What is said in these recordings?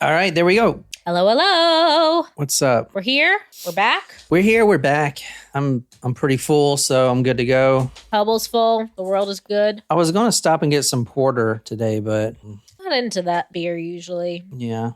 All right, there we go. Hello, hello. What's up? We're here. We're back. We're here. We're back. I'm pretty full, so I'm good to go. Hubble's full. The world is good. I was going to stop and get some porter today, but Not into that beer usually. yeah.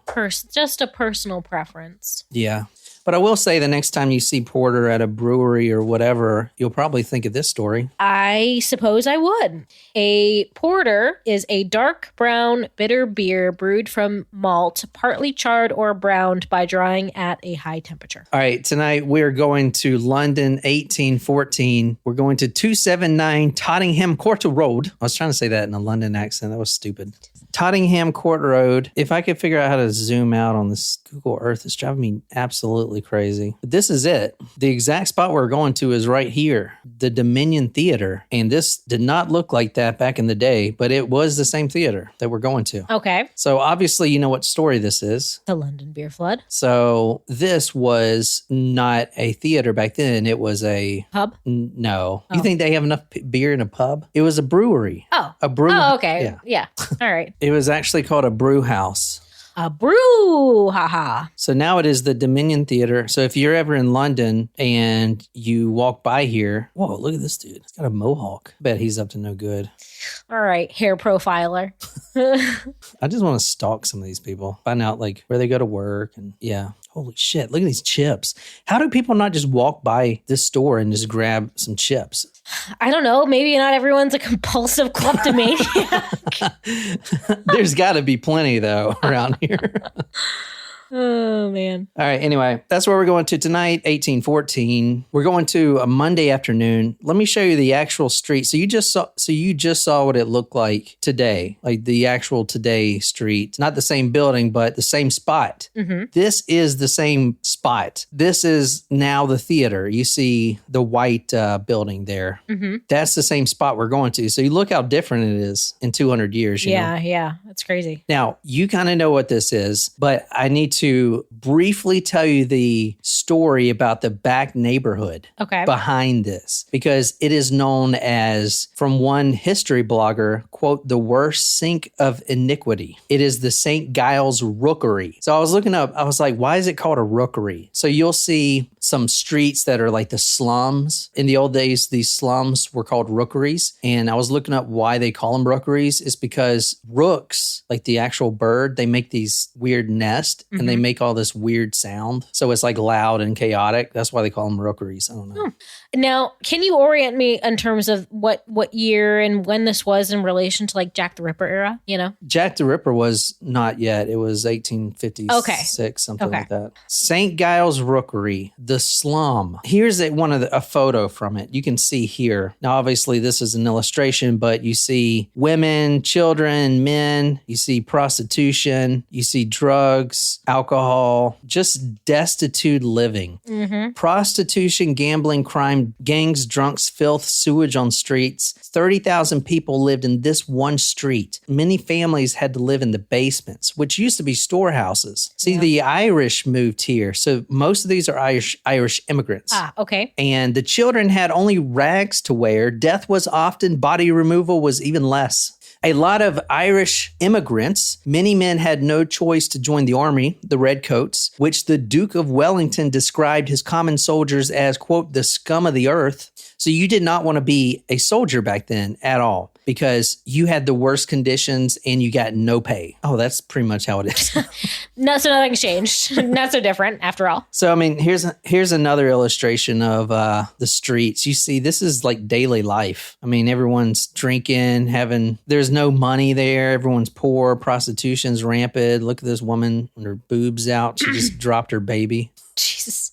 Just a personal preference. Yeah. But I will say the next time you see porter at a brewery or whatever, you'll probably think of this story. I suppose I would. A porter is a dark brown bitter beer brewed from malt, partly charred or browned by drying at a high temperature. All right, tonight we're going to London 1814. We're going to 279 Tottenham Court Road. I was trying to say that in a London accent. That was stupid. Tottenham Court Road. If I could figure out how to zoom out on this Google Earth, it's driving me absolutely crazy. But this is it. The exact spot we're going to is right here, the Dominion Theater. And this did not look like that back in the day, but it was the same theater that we're going to. Okay. So obviously you know what story this is. The London Beer Flood. So this was not a theater back then. It was a Pub? No. Oh. You think they have enough beer in a pub? It was a brewery. Oh. A brew. Oh, okay. Yeah. Yeah. All right. It was actually called a brew house. A brew. Haha. So now it is the Dominion Theater. So if you're ever in London and you walk by here, whoa, look at this dude. He's got a mohawk. I bet he's up to no good. All right. Hair profiler. I just want to stalk some of these people, find out like where they go to work. And yeah, holy shit, look at these chips. How do people not just walk by this store and just grab some chips? I don't know. Maybe not everyone's a compulsive kleptomaniac. There's got to be plenty though around here. Oh, man. All right. Anyway, that's where we're going to tonight, 1814. We're going to a Monday afternoon. Let me show you the actual street. So you just saw what it looked like today, like the actual today street. Not the same building, but the same spot. Mm-hmm. This is the same spot. This is now the theater. You see the white building there. Mm-hmm. That's the same spot we're going to. So you look how different it is in 200 years. You know? Yeah. That's crazy. Now, you kind of know what this is, but I need to briefly tell you the story about the back neighborhood behind this, because it is known as, from one history blogger, quote, the worst sink of iniquity. It is the St. Giles Rookery. So I was looking up, I was like, why is it called a rookery? So you'll see some streets that are like the slums. In the old days, these slums were called rookeries. And I was looking up why they call them rookeries. It's because rooks, like the actual bird, they make these weird nests and they make all this weird sound. So it's like loud and chaotic. That's why they call them rookeries. I don't know. Now, can you orient me in terms of what year and when this was in relation to like Jack the Ripper era, you know? Jack the Ripper was not yet. It was 1856, something like that. St. Giles Rookery, the slum. Here's a photo from it. You can see here. Now, obviously, this is an illustration, but you see women, children, men. You see prostitution. You see drugs, alcohol, just destitute living. Mm-hmm. Prostitution, gambling, crime, gangs, drunks, filth, sewage on streets. 30,000 people lived in this one street. Many families had to live in the basements, which used to be storehouses. See, the Irish moved here. So most of these are Irish immigrants. Ah, okay. And the children had only rags to wear. Death was often, body removal was even less. A lot of Irish immigrants, many men had no choice to join the army, the Redcoats, which the Duke of Wellington described his common soldiers as, quote, the scum of the earth. So you did not want to be a soldier back then at all, because you had the worst conditions and you got no pay. Oh, that's pretty much how it is. No, so nothing's changed. Not so different after all. So, I mean, here's another illustration of the streets. You see, this is like daily life. I mean, everyone's drinking, there's no money there. Everyone's poor. Prostitution's rampant. Look at this woman with her boobs out. She just dropped her baby. Jesus.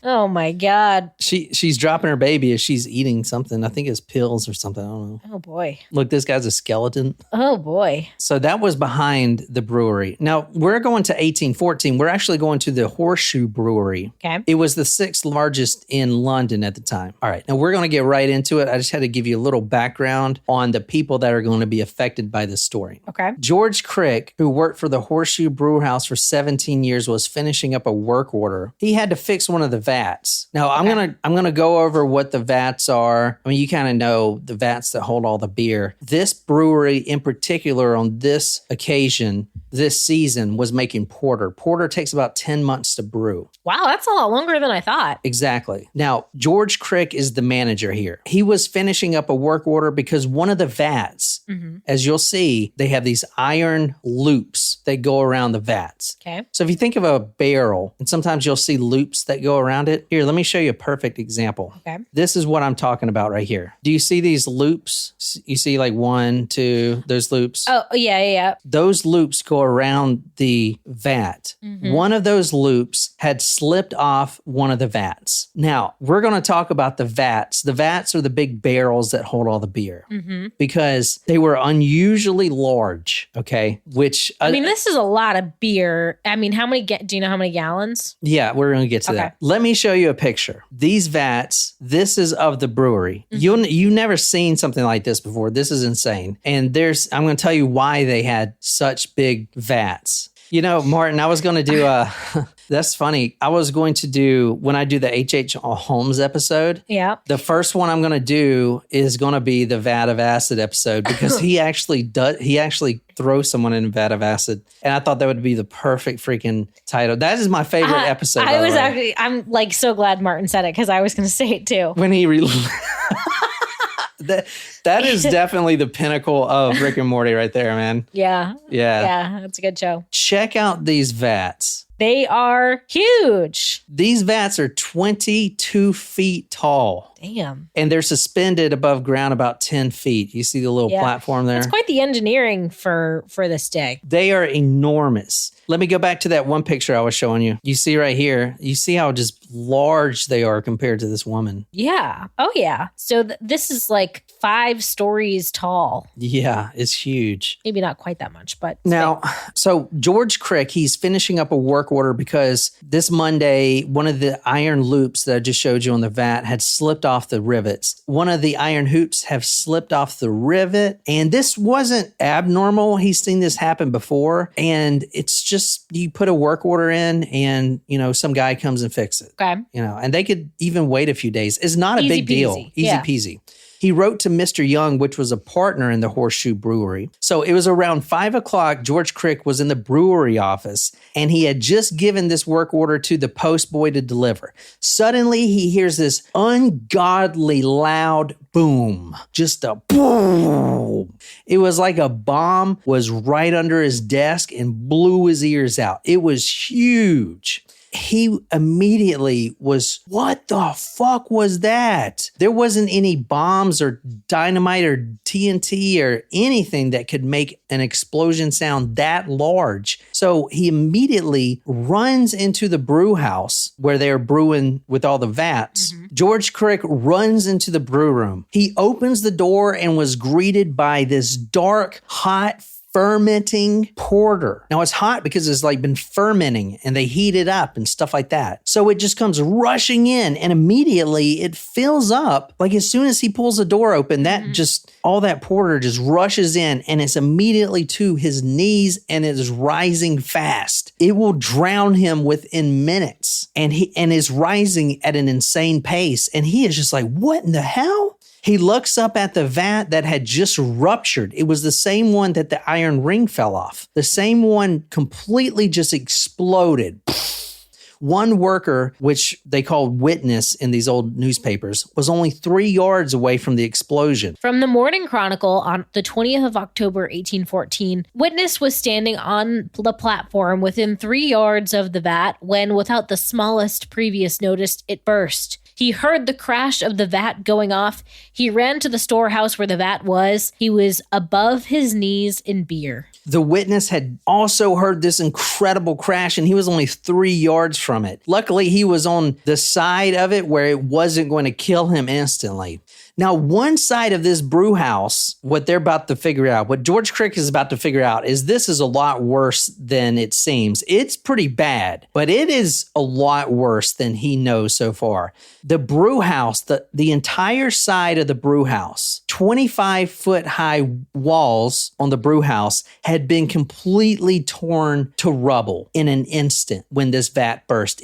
Oh my God. She's dropping her baby as she's eating something. I think it's pills or something. I don't know. Oh boy. Look, this guy's a skeleton. Oh boy. So that was behind the brewery. Now we're going to 1814. We're actually going to the Horseshoe Brewery. Okay. It was the 6th largest in London at the time. All right. Now we're going to get right into it. I just had to give you a little background on the people that are going to be affected by this story. Okay. George Crick, who worked for the Horseshoe Brew House for 17 years, was finishing up a work order. He had to fix one of the vats. Now I'm gonna go over what the vats are. I mean, you kind of know the vats that hold all the beer. This brewery in particular, on this occasion, this season was making porter. Porter takes about 10 months to brew. Wow, that's a lot longer than I thought. Exactly. Now, George Crick is the manager here. He was finishing up a work order because one of the vats, as you'll see, they have these iron loops that go around the vats. Okay. So if you think of a barrel, and sometimes you'll see loops that go around it. Here, let me show you a perfect example. Okay. This is what I'm talking about right here. Do you see these loops? You see like 1, 2, those loops? Oh, yeah. Those loops go around the vat. One of those loops had slipped off one of the vats. Now, we're going to talk about the vats. The vats are the big barrels that hold all the beer because they were unusually large, okay? Which I mean, this is a lot of beer. I mean, do you know how many gallons? Yeah, we're going to get to that. Let me show you a picture. These vats, this is of the brewery. You've never seen something like this before. This is insane. And I'm going to tell you why they had such big vats. You know, Martin, I was going to do that's funny. I was going to do, when I do the H.H. Holmes episode, the first one I'm going to do is going to be the vat of acid episode because he actually throws someone in a vat of acid. And I thought that would be the perfect freaking title. That is my favorite episode. I'm like so glad Martin said it because I was going to say it too. When he That is definitely the pinnacle of Rick and Morty right there, man. Yeah, that's a good show. Check out these vats. They are huge. These vats are 22 feet tall. Damn. And they're suspended above ground about 10 feet. You see the little platform there? It's quite the engineering for this day. They are enormous. Let me go back to that one picture I was showing you. You see right here, you see how just large they are compared to this woman. Yeah. Oh, yeah. So this is like 5 stories tall. Yeah, it's huge. Maybe not quite that much, but now, so George Crick, he's finishing up a work order because this Monday, one of the iron loops that I just showed you on the vat had slipped off the rivets. One of the iron hoops have slipped off the rivet, and this wasn't abnormal. He's seen this happen before, and it's just you put a work order in and, you know, some guy comes and fixes it. Okay. You know, and they could even wait a few days. It's not a big deal. Easy peasy. He wrote to Mr. Young, which was a partner in the Horseshoe Brewery. So it was around 5 o'clock. George Crick was in the brewery office, and he had just given this work order to the post boy to deliver. Suddenly, he hears this ungodly loud boom, just a boom. It was like a bomb was right under his desk and blew his ears out. It was huge. He immediately was, what the fuck was that? There wasn't any bombs or dynamite or TNT or anything that could make an explosion sound that large. So he immediately runs into the brew house where they're brewing with all the vats. George Crick runs into the brew room. He opens the door and was greeted by this dark, hot, fermenting porter. Now it's hot because it's like been fermenting and they heat it up and stuff like that. So it just comes rushing in and immediately it fills up. Like as soon as he pulls the door open, that just, all that porter just rushes in and it's immediately to his knees and it is rising fast. It will drown him within minutes and is rising at an insane pace. And he is just like, what in the hell? He looks up at the vat that had just ruptured. It was the same one that the iron ring fell off. The same one completely just exploded. One worker, which they called witness in these old newspapers, was only 3 yards away from the explosion. From the Morning Chronicle on the 20th of October, 1814, witness was standing on the platform within 3 yards of the vat when, without the smallest previous notice, it burst. He heard the crash of the vat going off. He ran to the storehouse where the vat was. He was above his knees in beer. The witness had also heard this incredible crash, and he was only 3 yards from it. Luckily, he was on the side of it where it wasn't going to kill him instantly. Now, one side of this brew house, what they're about to figure out, what George Crick is about to figure out is this is a lot worse than it seems. It's pretty bad, but it is a lot worse than he knows so far. The brew house, the entire side of the brew house, 25-foot high walls on the brew house had been completely torn to rubble in an instant when this vat burst.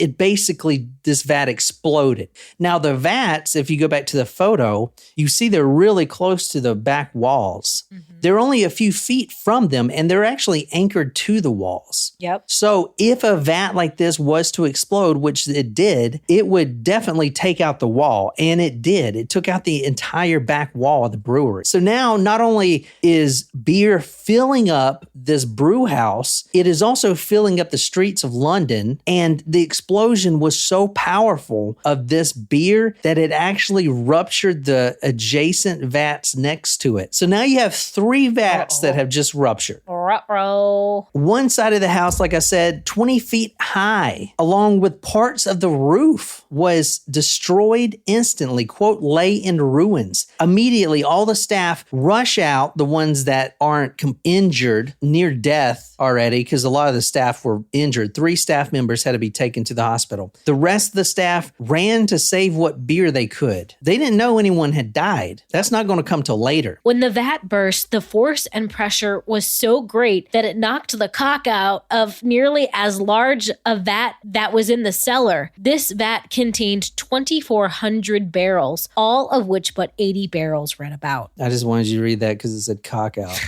This vat exploded. Now, the vats, if you go back to the photo, you see they're really close to the back walls. They're only a few feet from them, and they're actually anchored to the walls. Yep. So if a vat like this was to explode, which it did, it would definitely take out the wall. And it did. It took out the entire back wall of the brewery. So now not only is beer filling up this brew house, it is also filling up the streets of London. And the explosion was so powerful of this beer that it actually ruptured the adjacent vats next to it. So now you have 3 vats that have just ruptured. Ruh-roh. One side of the house, like I said, 20 feet high, along with parts of the roof, was destroyed instantly, quote, lay in ruins. Immediately, all the staff rush out, the ones that aren't injured, near death already, because a lot of the staff were injured. 3 staff members had to be taken to the hospital. The rest of the staff ran to save what beer they could. They didn't know anyone had died. That's not going to come till later. When the vat burst, the force and pressure was so great that it knocked the cock out of nearly as large a vat that was in the cellar. This vat contained 2,400 barrels, all of which but 80 barrels ran about. I just wanted you to read that because it said cock out.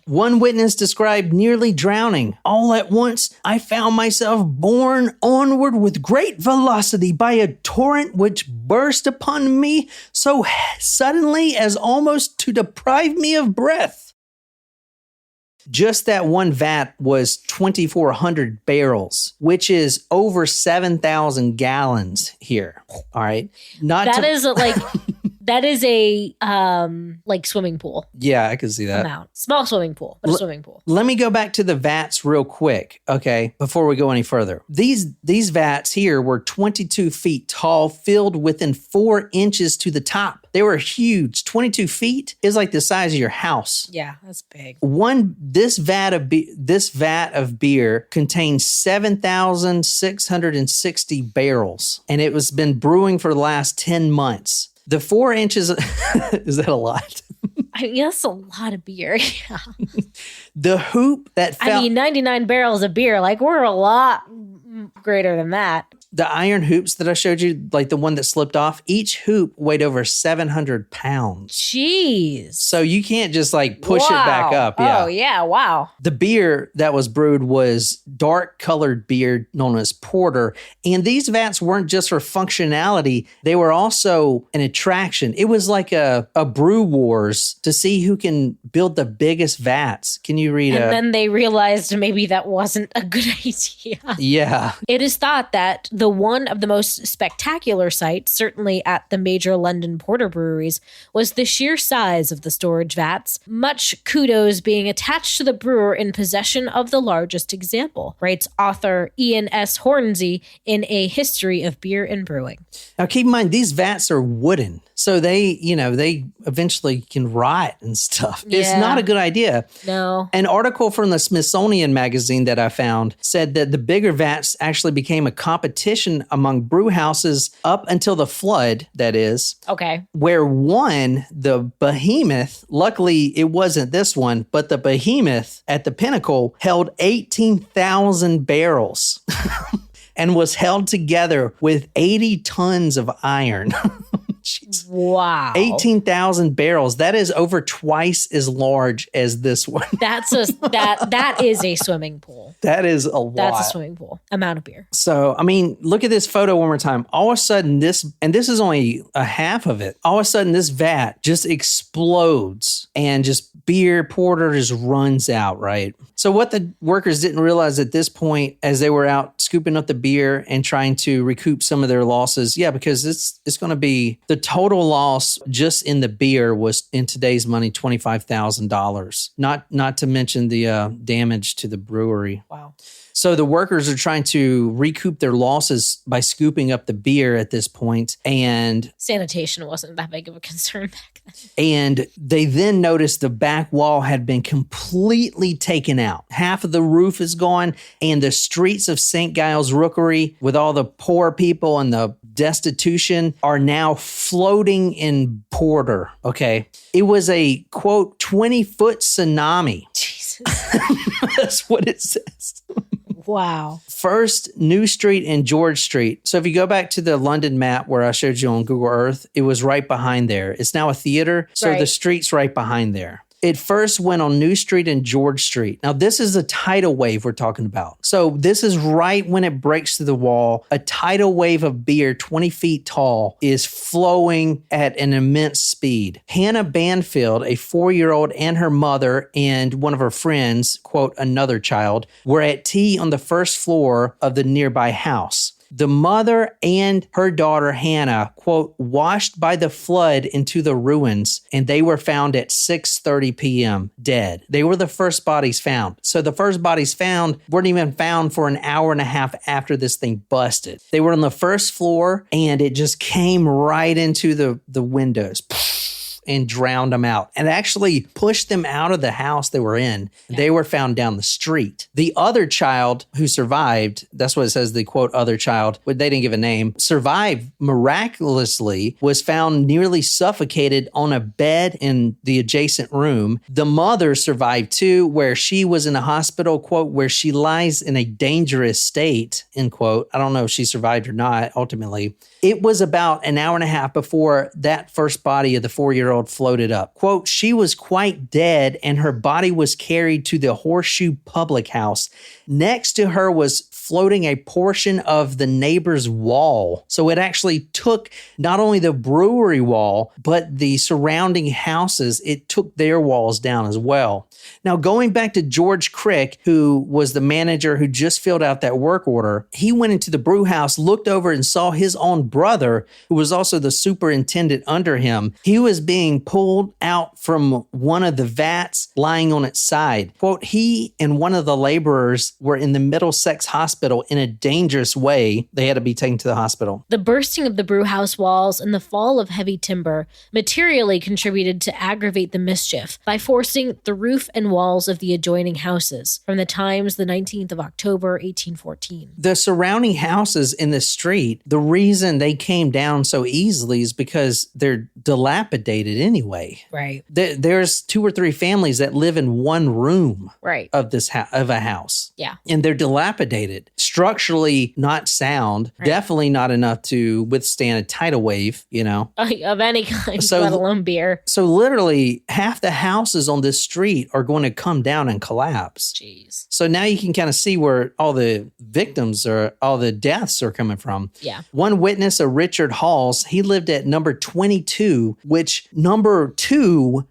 One witness described nearly drowning. All at once, I found myself borne onward with great velocity by a torrent which burst upon me so suddenly as almost to deprive me of breath. Just that one vat was 2,400 barrels, which is over 7,000 gallons here. All right. That is a like swimming pool. Yeah, I can see that. Amount. Small swimming pool, but a swimming pool. Let me go back to the vats real quick, okay, before we go any further. These vats here were 22 feet tall, filled within 4 inches to the top. They were huge. 22 feet is like the size of your house. Yeah, that's big. This vat of beer contains 7,660 barrels, and it was been brewing for the last 10 months. The 4 inches, is that a lot? That's a lot of beer. Yeah. The hoop that fell. 99 barrels of beer. Like, we're a lot greater than that. The iron hoops that I showed you, like the one that slipped off, each hoop weighed over 700 pounds. Jeez. So you can't just like push it back up. Yeah. Oh, yeah. Wow. The beer that was brewed was dark colored beer known as porter. And these vats weren't just for functionality. They were also an attraction. It was like a brew wars to see who can build the biggest vats. Can you read And then they realized maybe that wasn't a good idea. Yeah. It is thought that the one of the most spectacular sights, certainly at the major London porter breweries, was the sheer size of the storage vats, much kudos being attached to the brewer in possession of the largest example, writes author Ian S. Hornsey in A History of Beer and Brewing. Now, keep in mind, these vats are wooden, so they eventually can rot and stuff. Yeah. It's not a good idea. No. An article from the Smithsonian magazine that I found said that the bigger vats actually became a competition among brew houses up until the flood, that is. Okay. Where the behemoth, luckily it wasn't this one, but the behemoth at the Pinnacle held 18,000 barrels. And was held together with 80 tons of iron. Jeez. Wow. 18,000 barrels. That is over twice as large as this one. That is a swimming pool. That is a lot. That's a swimming pool amount of beer. So, I mean, look at this photo one more time. All of a sudden this is only a half of it. All of a sudden this vat just explodes and just beer porter just runs out, right? So what the workers didn't realize at this point as they were out scooping up the beer and trying to recoup some of their losses, because it's going to be the total loss just in the beer was in today's money $25,000. Not to mention the damage to the brewery. Wow. So the workers are trying to recoup their losses by scooping up the beer at this point, and sanitation wasn't that big of a concern back then. And they then noticed the back wall had been completely taken out. Half of the roof is gone, and the streets of St. Giles Rookery, with all the poor people and the destitution, are now floating in porter. Okay. It was a, quote, 20-foot tsunami. Jesus. That's what it says. Wow. First, New Street and George Street. So if you go back to the London map where I showed you on Google Earth, it was right behind there. It's now a theater, so the street's right behind there. It first went on New Street and George Street. Now, this is a tidal wave we're talking about. So this is right when it breaks through the wall. A tidal wave of beer 20 feet tall is flowing at an immense speed. Hannah Banfield, a 4-year-old, and her mother and one of her friends, quote, another child, were at tea on the first floor of the nearby house. The mother and her daughter, Hannah, quote, washed by the flood into the ruins, and they were found at 6:30 p.m. dead. They were the first bodies found. So the first bodies found weren't even found for an hour and a half after this thing busted. They were on the first floor, and it just came right into the windows and drowned them out and actually pushed them out of the house they were in. Yeah. They were found down the street. The other child who survived, that's what it says, the quote, other child, but they didn't give a name, survived miraculously, was found nearly suffocated on a bed in the adjacent room. The mother survived too, where she was in a hospital, quote, where she lies in a dangerous state, end quote. I don't know if she survived or not, ultimately. It was about an hour and a half before that first body of the 4-year-old floated up. Quote, she was quite dead and her body was carried to the Horseshoe Public House. Next to her was floating a portion of the neighbor's wall. So it actually took not only the brewery wall, but the surrounding houses, it took their walls down as well. Now, going back to George Crick, who was the manager who just filled out that work order, he went into the brew house, looked over and saw his own brother, who was also the superintendent under him. He was being pulled out from one of the vats lying on its side. Quote, he and one of the laborers were in the Middlesex Hospital in a dangerous way. They had to be taken to the hospital. The bursting of the brew house walls and the fall of heavy timber materially contributed to aggravate the mischief by forcing the roof and walls of the adjoining houses. From the Times, the 19th of October, 1814. The surrounding houses in the street, the reason they came down so easily is because they're dilapidated anyway. Right. There's 2 or 3 families that live in one room of this of a house. Yeah. And they're dilapidated. Structurally not sound. Right. Definitely not enough to withstand a tidal wave, you know. Of any kind, let alone beer. So literally half the houses on this street are going to come down and collapse. Jeez. So now you can kind of see where all the victims or all the deaths are coming from. Yeah. One witness, a Richard Halls, he lived at number 22, which number 2,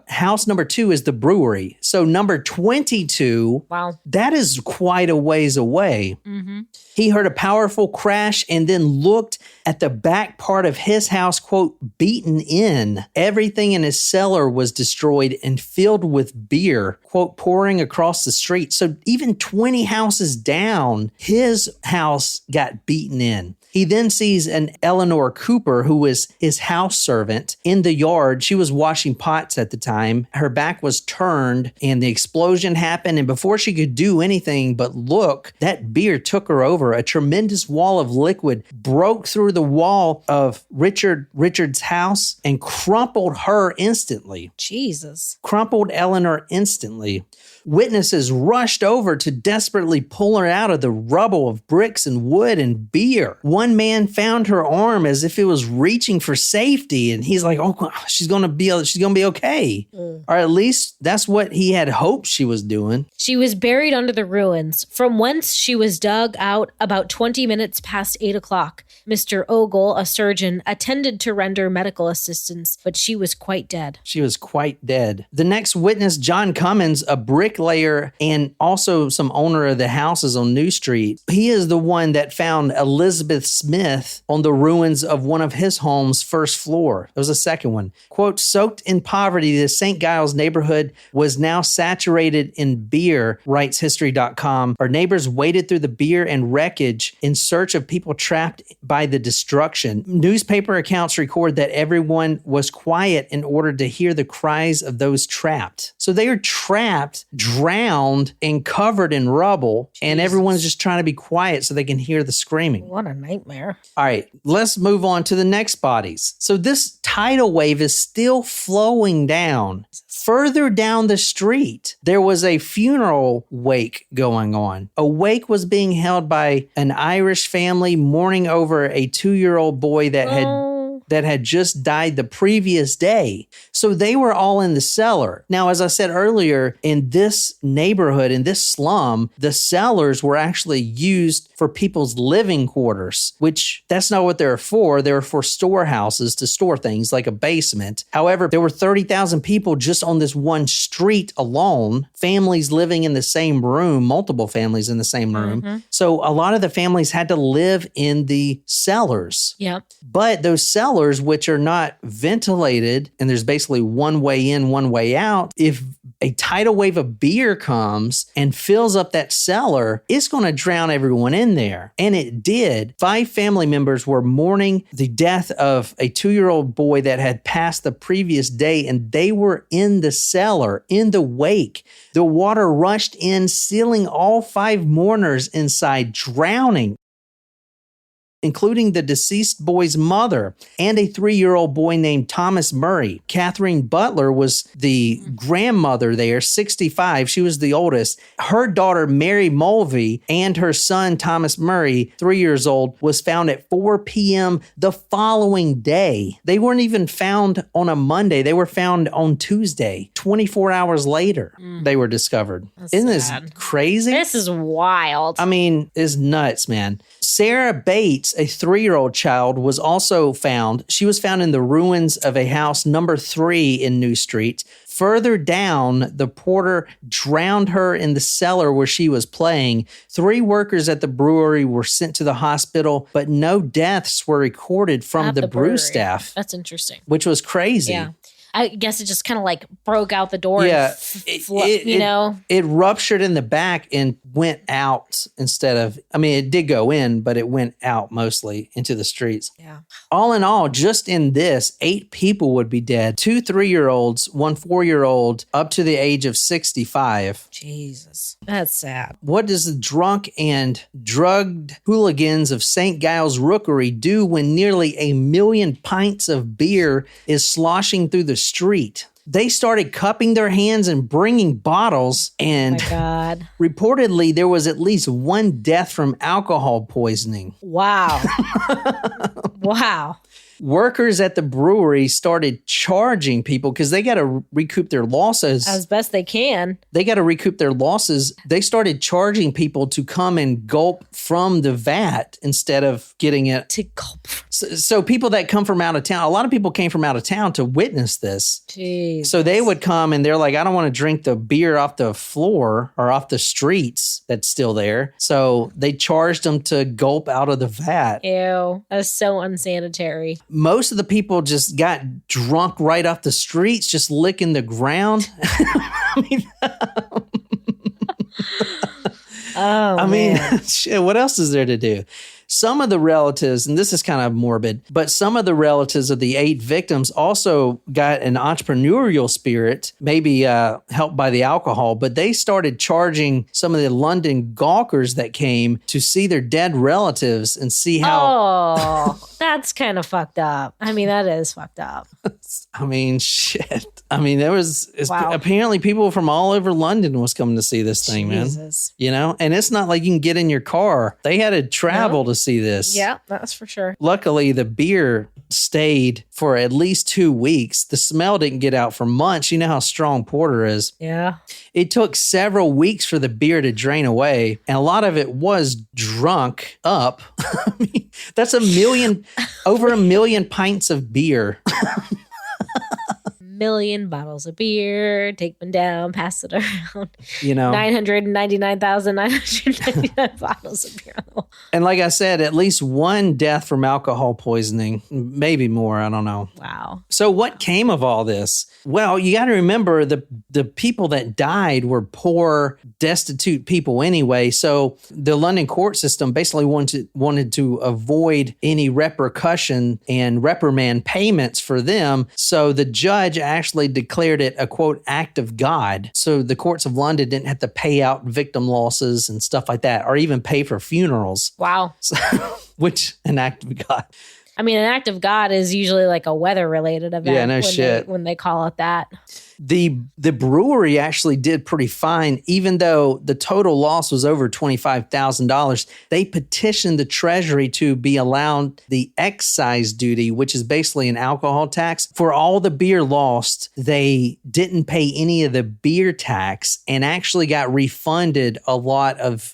house number 2 is the brewery. So number 22, wow, that is quite a ways away. Mm-hmm. He heard a powerful crash and then looked at the back part of his house, quote, beaten in. Everything in his cellar was destroyed and filled with beer, quote, pouring across the street. So even 20 houses down, his house got beaten in. He then sees an Eleanor Cooper, who was his house servant, in the yard. She was washing pots at the time. Her back was turned and the explosion happened. And before she could do anything but look, that beer took her over. A tremendous wall of liquid broke through the wall of Richard's house and crumpled her instantly. Jesus. Crumpled Eleanor instantly. Witnesses rushed over to desperately pull her out of the rubble of bricks and wood and beer. One man found her arm as if it was reaching for safety, and he's like, "Oh, she's gonna be okay," or at least that's what he had hoped she was doing. She was buried under the ruins, from whence she was dug out about 20 minutes past 8 o'clock. Mr. Ogle, a surgeon, attended to render medical assistance, but she was quite dead. She was quite dead. The next witness, John Cummins, a bricklayer and also some owner of the houses on New Street. He is the one that found Elizabeth Smith on the ruins of one of his homes' first floor. There was a second one. Quote, soaked in poverty, the St. Giles neighborhood was now saturated in beer, writes History.com. Our neighbors waded through the beer and wreckage in search of people trapped by the destruction. Newspaper accounts record that everyone was quiet in order to hear the cries of those trapped. So they are trapped, drowned, and covered in rubble, and everyone's just trying to be quiet so they can hear the screaming. What a nightmare. All right, let's move on to the next bodies. So this tidal wave is still flowing down. Further down the street, there was a funeral wake going on. A wake was being held by an Irish family mourning over a 2-year-old boy that had just died the previous day. So they were all in the cellar. Now, as I said earlier, in this neighborhood, in this slum, the cellars were actually used for people's living quarters, which that's not what they're for. They're for storehouses to store things like a basement. However, there were 30,000 people just on this one street alone, families living in the same room, multiple families in the same room. Mm-hmm. So a lot of the families had to live in the cellars. Yep. But those cellars, which are not ventilated, and there's basically one way in, one way out, if a tidal wave of beer comes and fills up that cellar, it's going to drown everyone in there. And it did. 5 family members were mourning the death of a 2-year-old boy that had passed the previous day, and they were in the cellar, in the wake. The water rushed in, sealing all 5 mourners inside, drowning, including the deceased boy's mother and a 3-year-old boy named Thomas Murray. Catherine Butler was the grandmother there, 65. She was the oldest. Her daughter, Mary Mulvey, and her son, Thomas Murray, 3 years old, was found at 4 p.m. the following day. They weren't even found on a Monday. They were found on Tuesday. 24 hours later, they were discovered. Isn't sad. This crazy? This is wild. I mean, it's nuts, man. Sarah Bates, a 3-year-old child, was also found. She was found in the ruins of a house number 3 in New Street. Further down, the porter drowned her in the cellar where she was playing. 3 workers at the brewery were sent to the hospital, but no deaths were recorded from the brew staff. That's interesting. Which was crazy. Yeah. I guess it just kind of like broke out the door. Yeah, and it ruptured in the back and went out instead of, I mean, it did go in, but it went out mostly into the streets. Yeah. All in all, just in this, 8 people would be dead. 2 3-year-olds, 1 4-year-old, up to the age of 65. Jesus. That's sad. What does the drunk and drugged hooligans of St. Giles Rookery do when nearly 1 million pints of beer is sloshing through the street? They started cupping their hands and bringing bottles, and oh my God. Reportedly there was at least 1 death from alcohol poisoning. Wow. Wow. Workers at the brewery started charging people because they got to recoup their losses. As best they can. They got to recoup their losses. They started charging people to come and gulp from the vat instead of getting it. To gulp. So people that come from out of town, a lot of people came from out of town to witness this. Jeez. So they would come and they're like, I don't want to drink the beer off the floor or off the streets that's still there. So they charged them to gulp out of the vat. Ew. That's so unsanitary. Most of the people just got drunk right off the streets, just licking the ground. I mean, shit, what else is there to do? Some of the relatives, and this is kind of morbid, but some of the relatives of the 8 victims also got an entrepreneurial spirit, maybe helped by the alcohol, but they started charging some of the London gawkers that came to see their dead relatives and see how... Oh, that's kind of fucked up. I mean, that is fucked up. I mean, shit. I mean, there was apparently people from all over London was coming to see this thing, Jesus. Man. You know, and it's not like you can get in your car. They had to travel to see this. Yeah, that's for sure. Luckily, the beer stayed for at least 2 weeks. The smell didn't get out for months. You know how strong porter is. Yeah. It took several weeks for the beer to drain away, and a lot of it was drunk up. I mean, that's over 1 million pints of beer. 1,000,000 bottles of beer, take them down, pass it around. You know, 999,999 bottles of beer. And like I said, at least 1 death from alcohol poisoning, maybe more. I don't know. Wow. So what came of all this? Well, you got to remember the people that died were poor, destitute people anyway. So the London court system basically wanted to avoid any repercussion and reprimand payments for them. So the judge actually declared it a, quote, act of God. So the courts of London didn't have to pay out victim losses and stuff like that, or even pay for funerals. Wow. So, which an act of God. I mean, an act of God is usually like a weather-related event. Yeah, no shit. When they call it that. The brewery actually did pretty fine, even though the total loss was over $25,000. They petitioned the Treasury to be allowed the excise duty, which is basically an alcohol tax. For all the beer lost, they didn't pay any of the beer tax and actually got refunded like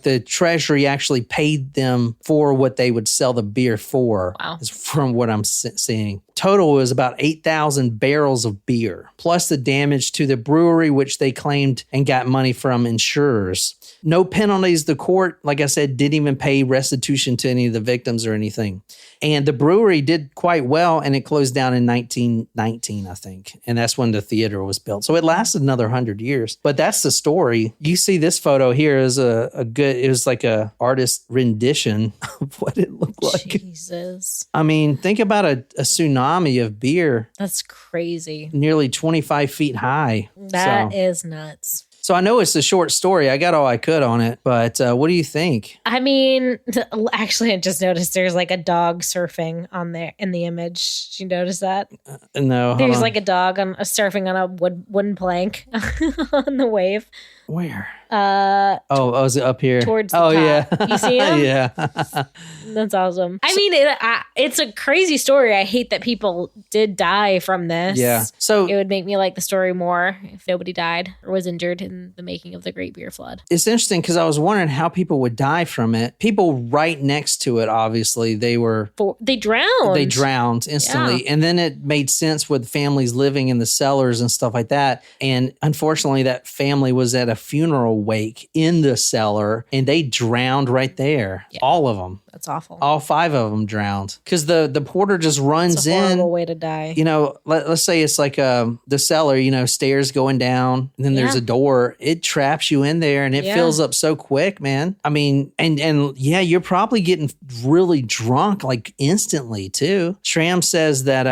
the Treasury actually paid them for what they would sell the beer for. Wow. From what I'm seeing. Total was about 8,000 barrels of beer, plus the damage to the brewery, which they claimed and got money from insurers. No penalties. The court, like I said, didn't even pay restitution to any of the victims or anything. And the brewery did quite well, and it closed down in 1919, I think. And that's when the theater was built. So it lasted another 100 years. But that's the story. You see this photo here is it was like a artist rendition of what it looked like. Jesus. I mean, think about a tsunami of beer. That's crazy. Nearly 25 feet high. That is nuts. So I know it's a short story. I got all I could on it, but what do you think? I mean, actually, I just noticed there's like a dog surfing on there in the image. Did you notice that? No. There's like a dog surfing on a wooden plank on the wave. Where? Is it up here? Towards the top. Yeah. You see him? Yeah. That's awesome. I mean, it's a crazy story. I hate that people did die from this. Yeah. So it would make me like the story more if nobody died or was injured in the making of the Great Beer Flood. It's interesting because I was wondering how people would die from it. People right next to it, obviously, they drowned. They drowned instantly. Yeah. And then it made sense with families living in the cellars and stuff like that. And unfortunately, that family was at a funeral wake in the cellar and they drowned right there. Yeah. All of them. That's awful. All 5 of them drowned because the porter just runs in. It's a horrible way to die. You know, let's say it's like the cellar, stairs going down and then there's a door. It traps you in there and it fills up so quick, man. I mean, and you're probably getting really drunk like instantly too. Shram says that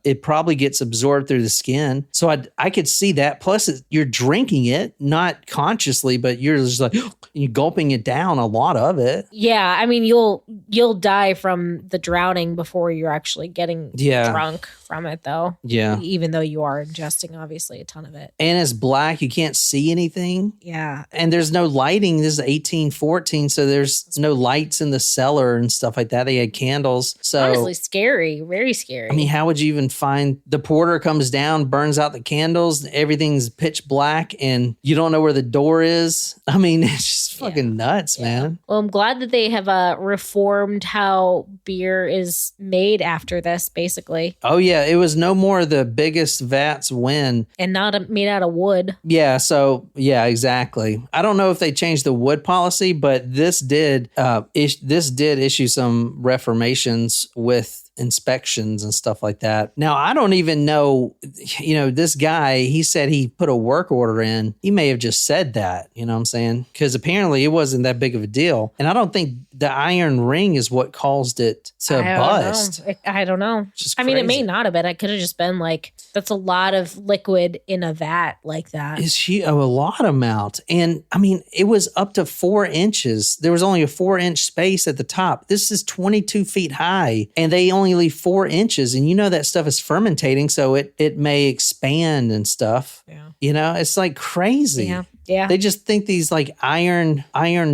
it probably gets absorbed through the skin. So I could see that. Plus you're drinking it, not consciously, but you're just like, you're gulping it down, a lot of it. Yeah. I mean, you'll die from the drowning before you're actually getting drunk from it, though. Yeah. Even though you are ingesting, obviously, a ton of it. And it's black. You can't see anything. Yeah. And there's no lighting. This is 1814, so there's no lights in the cellar and stuff like that. They had candles. So honestly, scary. Very scary. I mean, how would you even find the porter comes down, burns out the candles, everything's pitch black, and you don't know where the door is? I mean, it's just fucking nuts, man. Well, I'm glad that they have reformed how beer is made after this, basically. Oh, yeah. It was no more the biggest vats win. And not made out of wood. Yeah. So, yeah, exactly. I don't know if they changed the wood policy, but this did issue some reformations with inspections and stuff like that. Now, I don't even know, this guy, he said he put a work order in. He may have just said that, you know what I'm saying? Because apparently it wasn't that big of a deal. And I don't think the iron ring is what caused it to bust. I don't know. I mean, it may not have been. It could have just been like, that's a lot of liquid in a vat like that. It's a lot amount. And I mean, it was up to 4 inches. There was only a 4-inch space at the top. This is 22 feet high and they only leave 4 inches. And that stuff is fermentating. So it may expand and stuff. Yeah. It's like crazy. Yeah. Yeah. They just think these like iron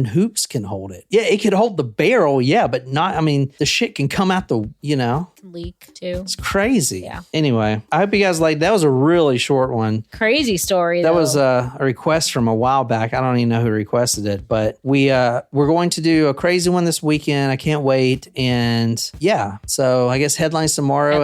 hoops can hold it. Yeah, it could hold the barrel, but not, I mean, the shit can come out leak too. It's crazy. Yeah. Anyway, I hope you guys that was a really short one. Crazy story, That was a request from a while back. I don't even know who requested it, but we're going to do a crazy one this weekend. I can't wait. And so I guess headlines tomorrow.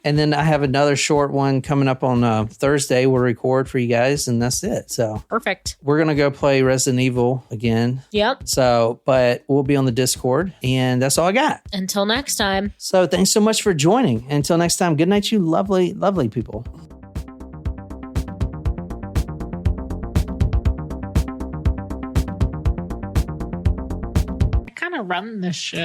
And then I have another short one coming up on Thursday. We'll record for you guys, and that's it. So perfect. We're going to go play Resident Evil again. Yep. So, but we'll be on the Discord, and that's all I got. Until next time. So thanks so much for joining. Until next time, good night, you lovely, lovely people. I kind of run this shit.